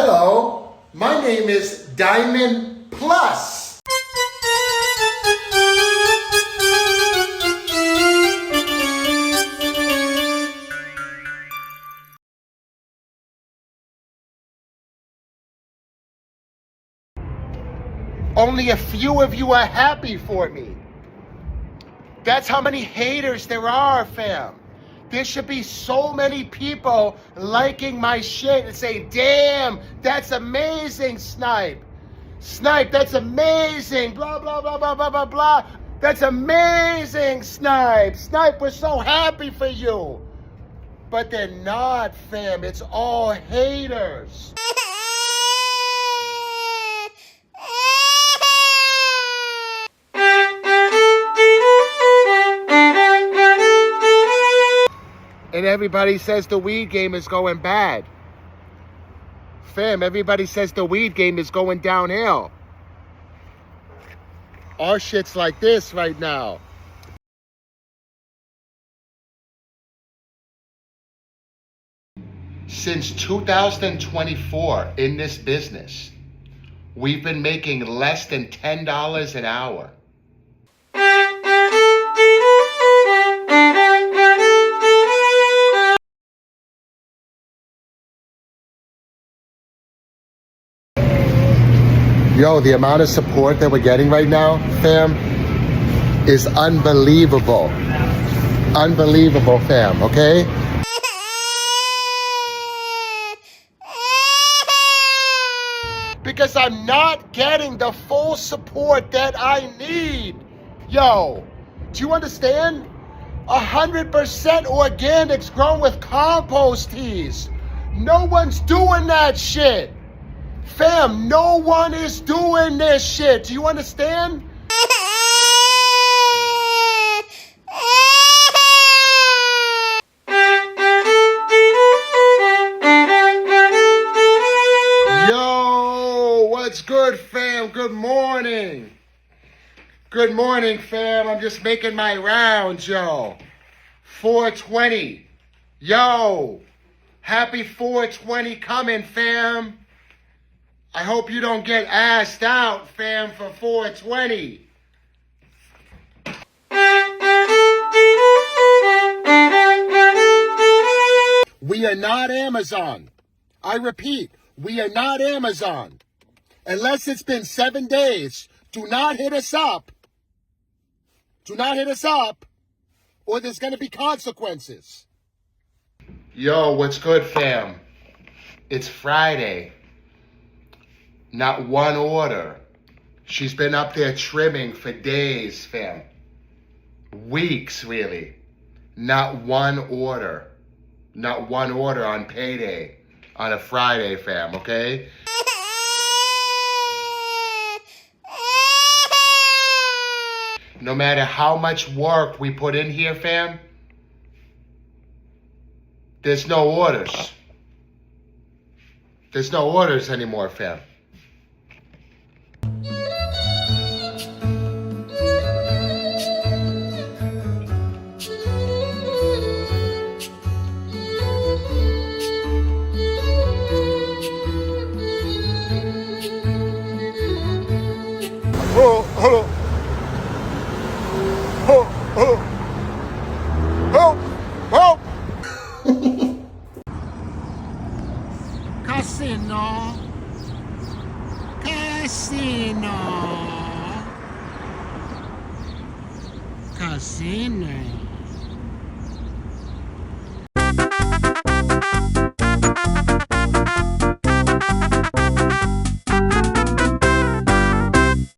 Hello, my name is Diamond Plus. Only a few of you are happy for me. That's how many haters there are, fam. There should be so many people liking my shit and saying, damn, that's amazing, Snype. Snype, that's amazing, blah, blah, blah, blah, blah, blah, blah. That's amazing, Snype. Snype, we're so happy for you. But they're not, fam. It's all haters. And everybody says the weed game is going bad. Fam, everybody says the weed game is going downhill. Our shit's like this right now. Since 2024 in this business, we've been making less than $10 an hour. Yo, the amount of support that we're getting right now, fam, is unbelievable. Unbelievable, fam, okay? Because I'm not getting the full support that I need. Yo, do you understand? 100% organics grown with compost teas. No one's doing that shit. Fam, no one is doing this shit. Do you understand? Yo, what's good, fam? Good morning. Good morning, fam. I'm just making my rounds, yo. 420. Yo, happy 420 coming, fam. I hope you don't get assed out, fam, for 420. We are not Amazon. I repeat, we are not Amazon. Unless it's been 7 days, do not hit us up. Do not hit us up, or there's going to be consequences. Yo, what's good, fam? It's Friday. Not one order. She's been up there trimming for days, fam. Weeks, really. Not one order. Not one order on payday. On a Friday, fam, okay? No matter how much work we put in here, fam, there's no orders. There's no orders anymore, fam. Casino. Casino. Casino.